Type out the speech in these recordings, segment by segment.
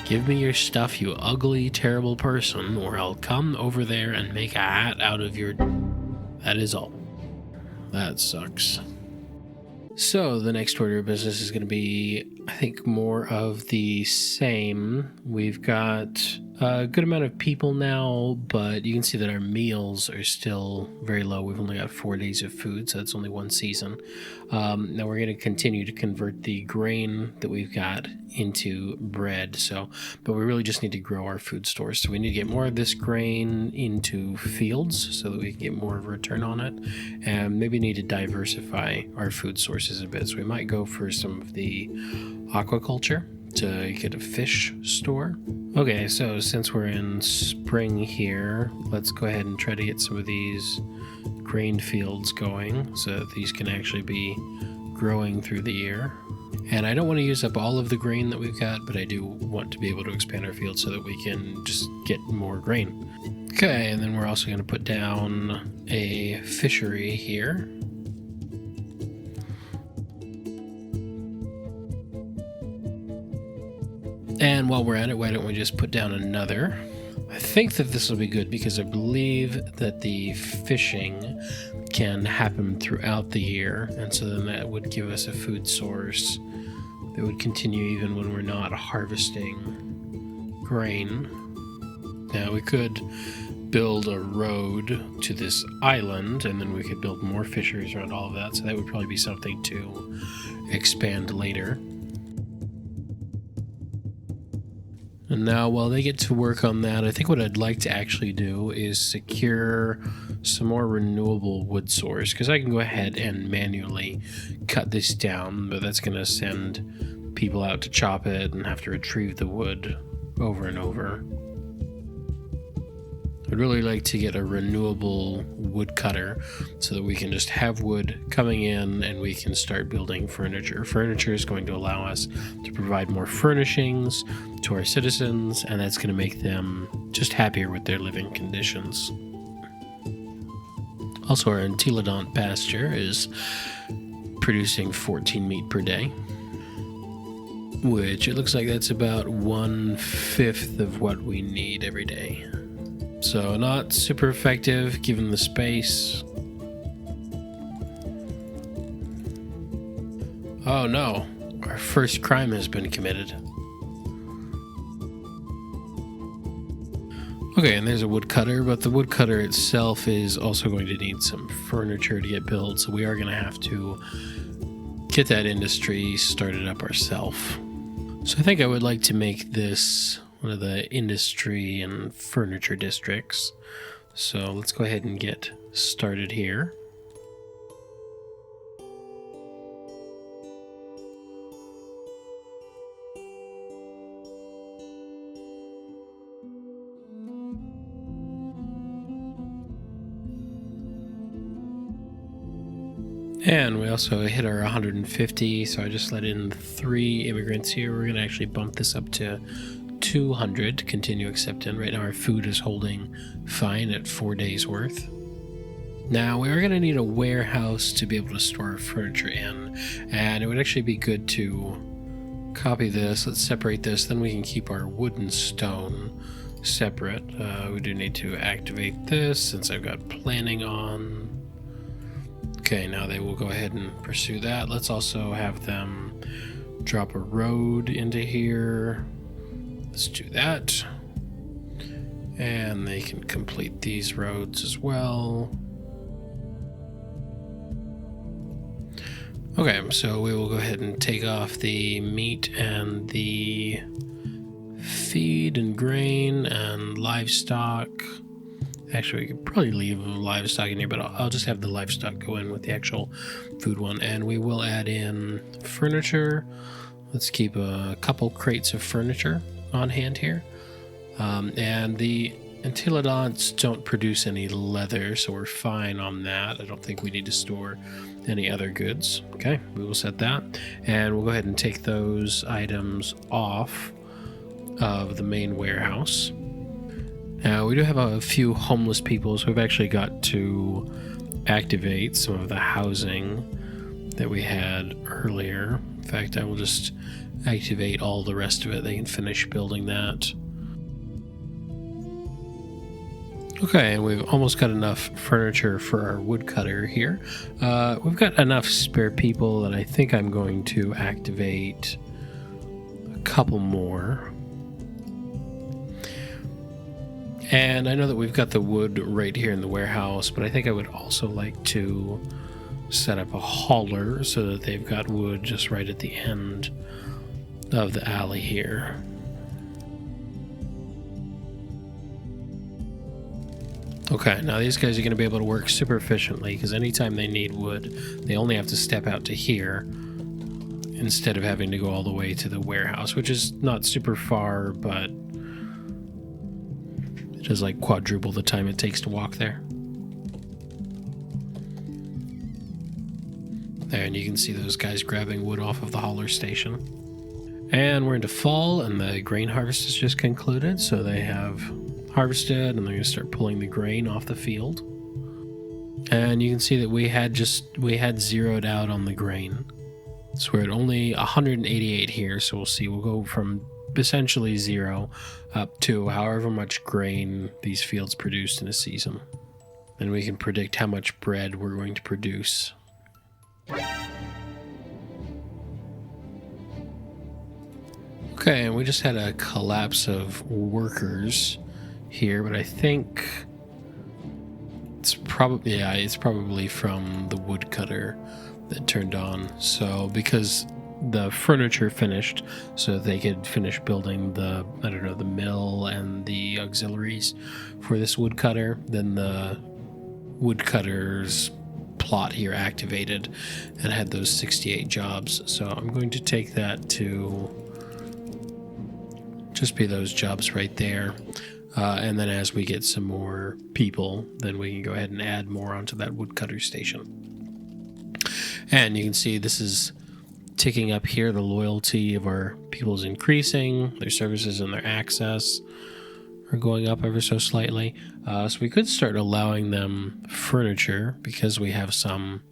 Give me your stuff, you ugly, terrible person, or I'll come over there and make a hat out of your... That is all. That sucks. So the next order of business is going to be, I think, more of the same. We've got a good amount of people now, but you can see that our meals are still very low. We've only got 4 days of food, so that's only one season. Now we're going to continue to convert the grain that we've got into bread. But we really just need to grow our food stores. So we need to get more of this grain into fields so that we can get more of a return on it. And maybe need to diversify our food sources a bit. So we might go for some of the aquaculture to get a fish store. Okay, so since we're in spring here, let's go ahead and try to get some of these grain fields going so that these can actually be growing through the year. And I don't want to use up all of the grain that we've got, but I do want to be able to expand our field so that we can just get more grain. Okay, and then we're also going to put down a fishery here. And while we're at it, why don't we just put down another? I think that this will be good because I believe that the fishing can happen throughout the year, and so then that would give us a food source that would continue even when we're not harvesting grain. Now we could build a road to this island, and then we could build more fisheries around all of that, so that would probably be something to expand later. And now while they get to work on that, I think what I'd like to actually do is secure some more renewable wood source, because I can go ahead and manually cut this down, but that's going to send people out to chop it and have to retrieve the wood over and over. I'd really like to get a renewable wood cutter so that we can just have wood coming in and we can start building furniture. Furniture is going to allow us to provide more furnishings to our citizens, and that's going to make them just happier with their living conditions. Also, our Entelodont pasture is producing 14 meat per day, which it looks like that's about 1/5 of what we need every day. So not super effective given the space. Oh no, our first crime has been committed. Okay, and there's a woodcutter, but the woodcutter itself is also going to need some furniture to get built, so we are going to have to get that industry started up ourselves. So I think I would like to make this one of the industry and furniture districts. So let's go ahead and get started here. And we also hit our 150, so I just let in 3 immigrants here. We're going to actually bump this up to 200 to continue accepting. Right now our food is holding fine at 4 days worth. Now we are going to need a warehouse to be able to store our furniture in, and it would actually be good to copy this. Let's separate this, then we can keep our wood and stone separate. We do need to activate this since I've got planning on. Okay, now they will go ahead and pursue that. Let's also have them drop a road into here. Let's do that. And they can complete these roads as well. Okay, so we will go ahead and take off the meat and the feed and grain and livestock. Actually, we could probably leave livestock in here, but I'll just have the livestock go in with the actual food one. And we will add in furniture. Let's keep a couple crates of furniture on hand here. And the Entelodonts don't produce any leather, so we're fine on that. I don't think we need to store any other goods. Okay, we will set that. And we'll go ahead and take those items off of the main warehouse. Now, we do have a few homeless people, so we've actually got to activate some of the housing that we had earlier. fact, I will just activate all the rest of it. They can finish building that. Okay, and we've almost got enough furniture for our woodcutter here. We've got enough spare people that I think I'm going to activate a couple more. And I know that we've got the wood right here in the warehouse, but I think I would also like to set up a hauler so that they've got wood just right at the end of the alley here. Okay, now these guys are going to be able to work super efficiently because anytime they need wood, they only have to step out to here instead of having to go all the way to the warehouse, which is not super far, but it is like quadruple the time it takes to walk there. There, and you can see those guys grabbing wood off of the hauler station. And we're into fall, and the grain harvest is just concluded, so they have harvested, and they're going to start pulling the grain off the field. And you can see that we had zeroed out on the grain. So we're at only 188 here, so we'll see. We'll go from essentially 0 up to however much grain these fields produced in a season. And we can predict how much bread we're going to produce. Okay, and we just had a collapse of workers here, but I think it's probably from the woodcutter that turned on. So because the furniture finished, so they could finish building the mill and the auxiliaries for this woodcutter, then the woodcutter's plot here activated and had those 68 jobs. So I'm going to take that to just be those jobs right there. And then as we get some more people, then we can go ahead and add more onto that woodcutter station. And you can see this is ticking up here. The loyalty of our people is increasing. Their services and their access are going up ever so slightly. So we could start allowing them furniture because we have some.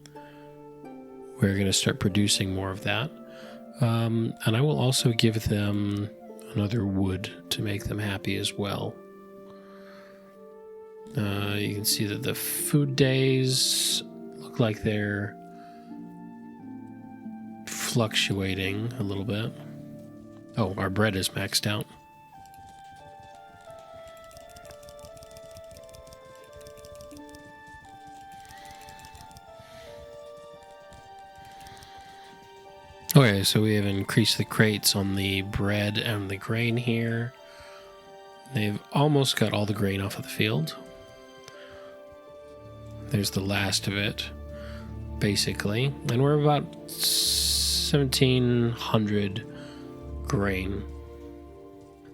We're going to start producing more of that. And I will also give them another wood to make them happy as well. You can see that the food days look like they're fluctuating a little bit. Oh, our bread is maxed out. Okay, so we have increased the crates on the bread and the grain here. They've almost got all the grain off of the field. There's the last of it, basically. And we're about 1,700 grain.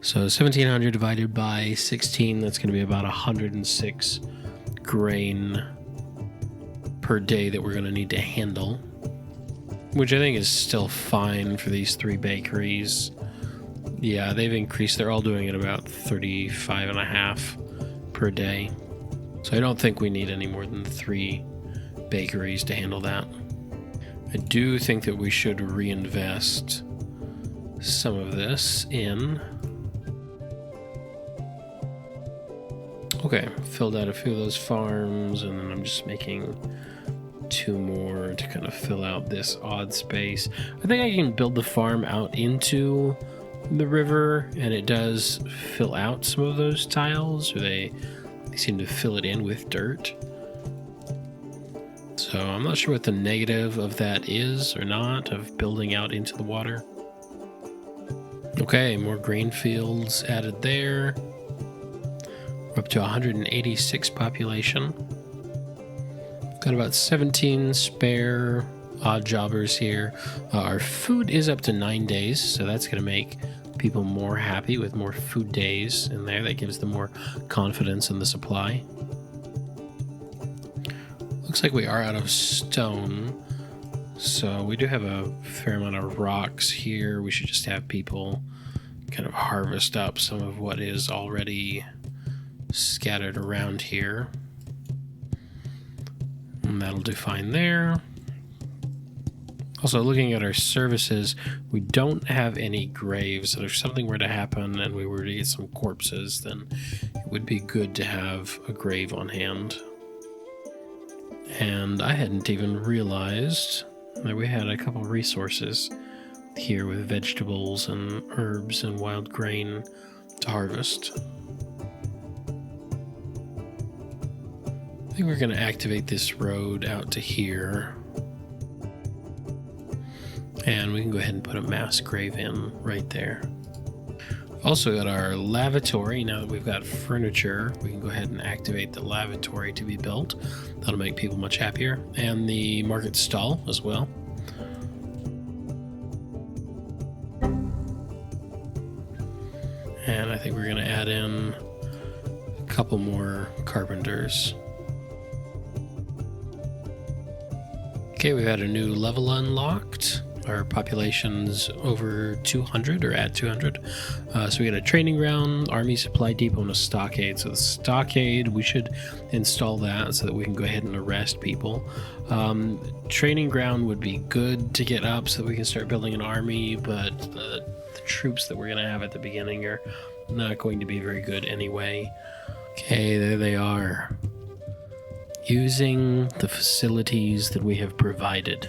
So 1,700 divided by 16, that's going to be about 106 grain per day that we're going to need to handle. Which I think is still fine for these 3 bakeries. Yeah, they've increased. They're all doing it about 35.5 per day. So I don't think we need any more than 3 bakeries to handle that. I do think that we should reinvest some of this in. Okay, filled out a few of those farms, and then I'm just making 2 more to kind of fill out this odd space. I think I can build the farm out into the river, and it does fill out some of those tiles, or they seem to fill it in with dirt. So I'm not sure what the negative of that is or not, of building out into the water. Okay, more grain fields added there. We're up to 186 population. Got about 17 spare odd jobbers here. Our food is up to 9 days, so that's going to make people more happy with more food days in there. That gives them more confidence in the supply. Looks like we are out of stone, so we do have a fair amount of rocks here. We should just have people kind of harvest up some of what is already scattered around here. And that'll do fine there. Also, looking at our services, we don't have any graves. So if something were to happen and we were to get some corpses, then it would be good to have a grave on hand. And I hadn't even realized that we had a couple resources here with vegetables and herbs and wild grain to harvest. I think we're going to activate this road out to here. And we can go ahead and put a mass grave in right there. Also got our lavatory. Now that we've got furniture, we can go ahead and activate the lavatory to be built. That'll make people much happier. And the market stall as well. And I think we're going to add in a couple more carpenters. Okay, we've had a new level unlocked. Our population's over 200 or at 200. So we got a training ground, army supply depot, and a stockade. So the stockade, we should install that so that we can go ahead and arrest people. Training ground would be good to get up so that we can start building an army, but the troops that we're going to have at the beginning are not going to be very good anyway. Okay, there they are. Using the facilities that we have provided.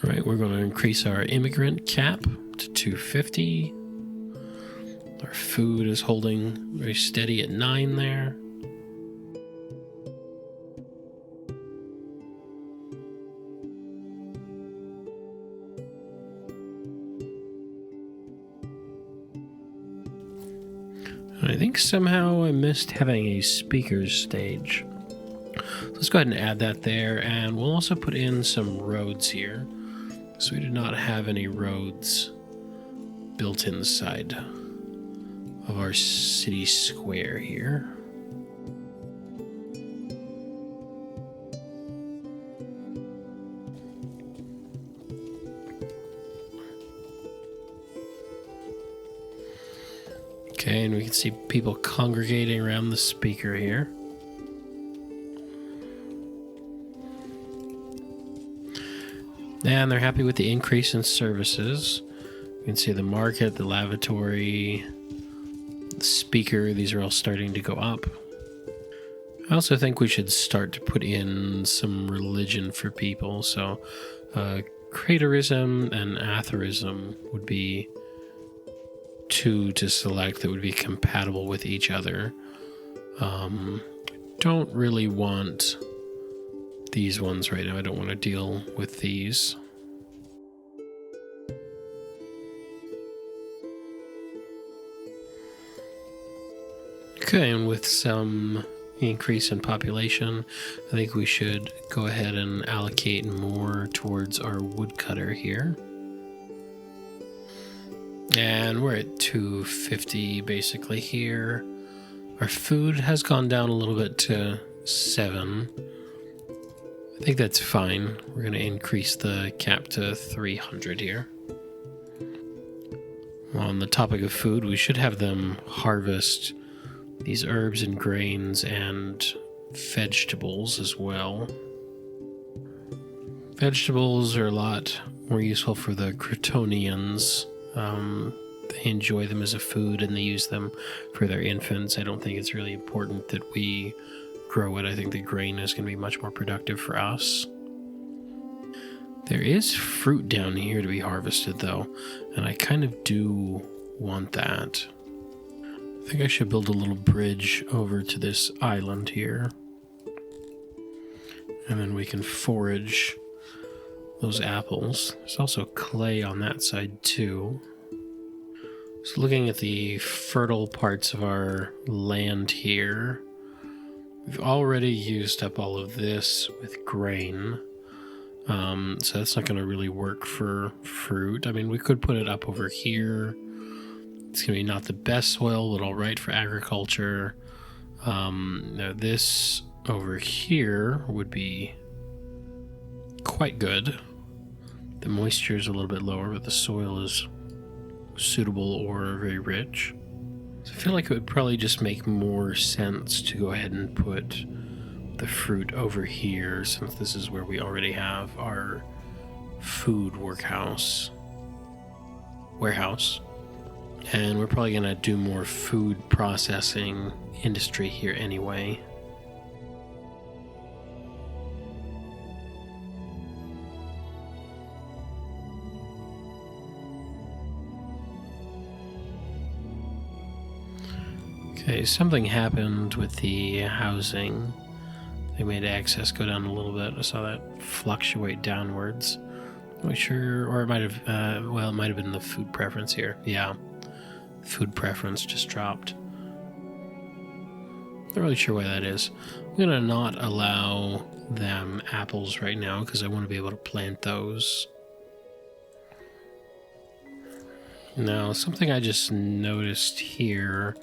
Right, we're going to increase our immigrant cap to 250. Our food is holding very steady at 9 there. And I think somehow I missed having a speakers stage. Let's go ahead and add that there, and we'll also put in some roads here. So we do not have any roads built inside of our city square here. Okay, and we can see people congregating around the speaker here. And they're happy with the increase in services. You can see the market, the lavatory, the speaker, these are all starting to go up. I also think we should start to put in some religion for people. So Craterism and Atherism would be two to select that would be compatible with each other. Don't really want these ones right now. I don't want to deal with these. Okay, and with some increase in population, I think we should go ahead and allocate more towards our woodcutter here. And we're at 250 basically here. Our food has gone down a little bit to 7. I think that's fine. We're going to increase the cap to 300 here. On the topic of food, we should have them harvest these herbs and grains and vegetables as well. Vegetables are a lot more useful for the Crotonians. They enjoy them as a food and they use them for their infants. I don't think it's really important that we grow it. I think the grain is going to be much more productive for us. There is fruit down here to be harvested though, and I kind of do want that. I think I should build a little bridge over to this island here. And then we can forage those apples. There's also clay on that side too. So looking at the fertile parts of our land here, we've already used up all of this with grain. So that's not going to really work for fruit. I mean, we could put it up over here. It's going to be not the best soil, but all right for agriculture. Now this over here would be quite good. The moisture is a little bit lower, but the soil is suitable or very rich. So I feel like it would probably just make more sense to go ahead and put the fruit over here, since this is where we already have our food warehouse. And we're probably going to do more food processing industry here anyway. Okay, something happened with the housing. They made access go down a little bit. I saw that fluctuate downwards. Not sure, or it might have, well, it might have been the food preference here. Yeah, food preference just dropped. Not really sure why that is. I'm gonna not allow them apples right now because I want to be able to plant those. Now, something I just noticed here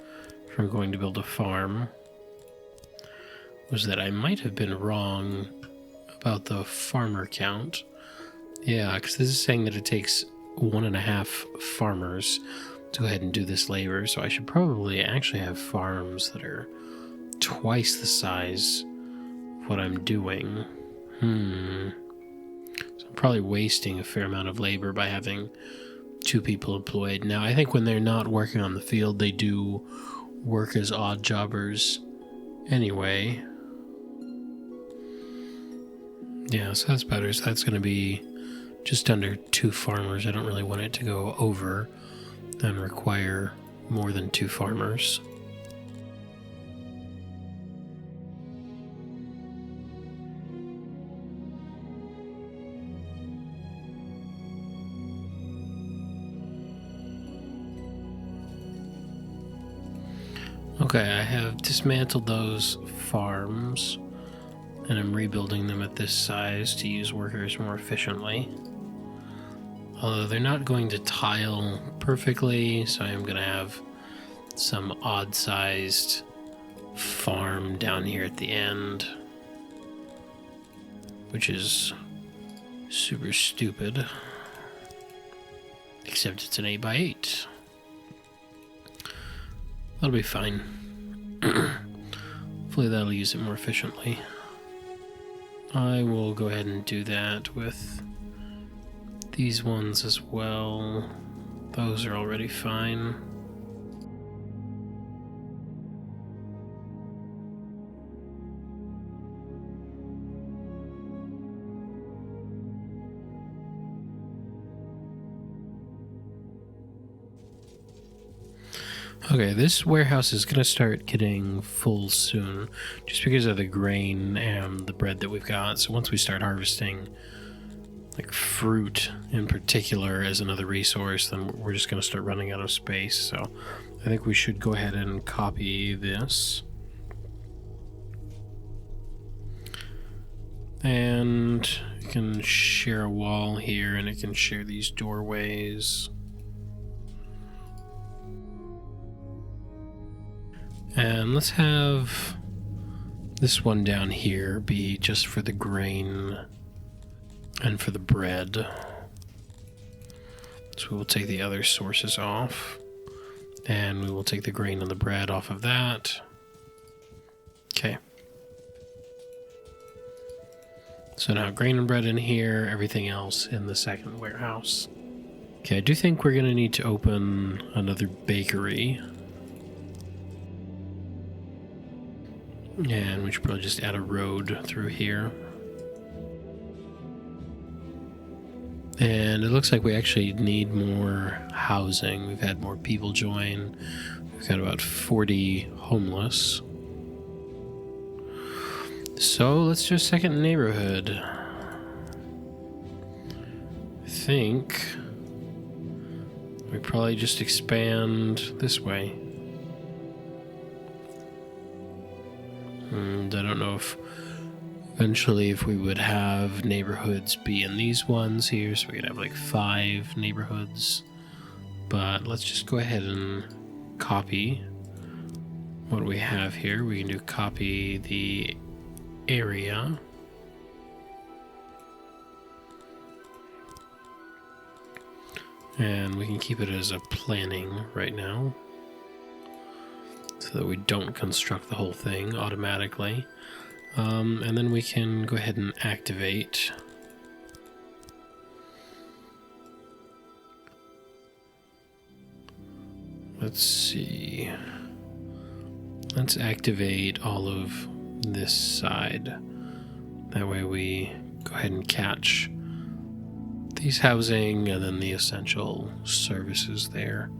from going to build a farm was that I might have been wrong about the farmer count. Yeah, because this is saying that it takes 1.5 farmers to go ahead and do this labor, so I should probably actually have farms that are twice the size of what I'm doing. So I'm probably wasting a fair amount of labor by having 2 people employed. Now, I think when they're not working on the field, they do work as odd jobbers anyway. Yeah, so that's better. So that's going to be just under 2 farmers. I don't really want it to go over and require more than 2 farmers. Okay, I have dismantled those farms, and I'm rebuilding them at this size to use workers more efficiently. Although they're not going to tile perfectly, so I'm going to have some odd-sized farm down here at the end, which is super stupid, except it's an 8x8. That'll be fine. Hopefully that'll use it more efficiently. I will go ahead and do that with these ones as well. Those are already fine. Okay, this warehouse is going to start getting full soon, just because of the grain and the bread that we've got. So once we start harvesting, like fruit in particular as another resource, then we're just going to start running out of space. So I think we should go ahead and copy this. And you can share a wall here, and it can share these doorways. And let's have this one down here be just for the grain and for the bread. So we'll take the other sources off, and we will take the grain and the bread off of that. Okay. So now grain and bread in here, everything else in the second warehouse. Okay, I do think we're going to need to open another bakery. And we should probably just add a road through here. And it looks like we actually need more housing. We've had more people join. We've got about 40 homeless. So let's do a second neighborhood. I think we probably just expand this way. And I don't know if eventually if we would have neighborhoods be in these ones here, so we could have like 5 neighborhoods. But let's just go ahead and copy what we have here. We can do copy the area. And we can keep it as a planning right now, so that we don't construct the whole thing automatically. And then we can go ahead and activate. Let's see. Let's activate all of this side. That way we go ahead and catch these housing and then the essential services there.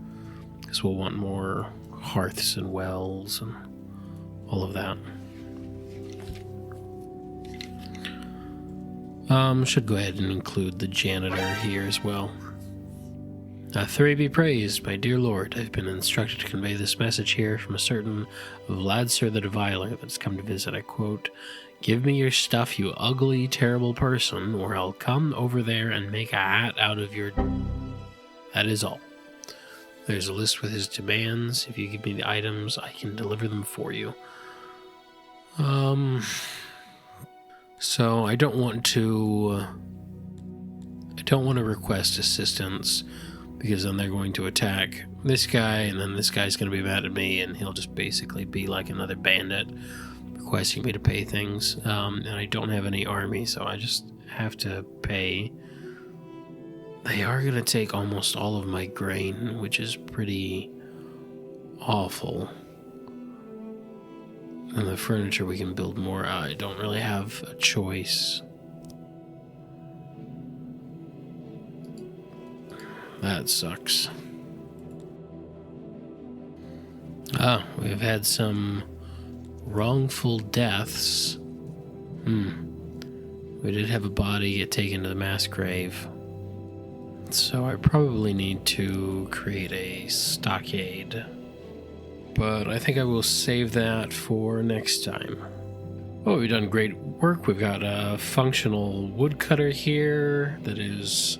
Because we'll want more hearths and wells and all of that. Should go ahead and include the janitor here as well. Three be praised, my dear lord. I've been instructed to convey this message here from a certain Vladsir the Deviler that's come to visit. I quote, "Give me your stuff, you ugly, terrible person, or I'll come over there and make a hat out of your..." That is all. There's a list with his demands. If you give me the items, I can deliver them for you. So I don't want to request assistance, because then they're going to attack this guy, and then this guy's going to be mad at me, and he'll just basically be like another bandit requesting me to pay things. And I don't have any army, so I just have to pay. They are going to take almost all of my grain, which is pretty awful. And the furniture we can build more. I don't really have a choice. That sucks. We've had some wrongful deaths. We did have a body get taken to the mass grave. So I probably need to create a stockade. But I think I will save that for next time. Oh, we've done great work. We've got a functional woodcutter here that is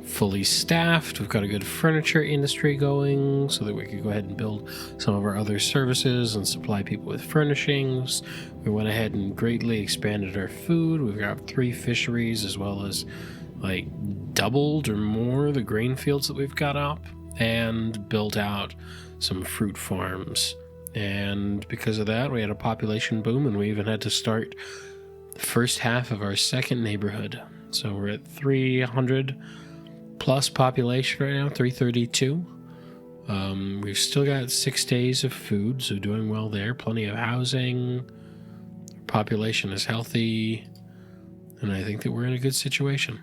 fully staffed. We've got a good furniture industry going so that we could go ahead and build some of our other services and supply people with furnishings. We went ahead and greatly expanded our food. We've got 3 fisheries, as well as like doubled or more the grain fields that we've got up, and built out some fruit farms. And because of that, we had a population boom, and we even had to start the first half of our second neighborhood. So we're at 300 plus population right now, 332. We've still got 6 days of food, so doing well there. Plenty of housing. Population is healthy, and I think that we're in a good situation.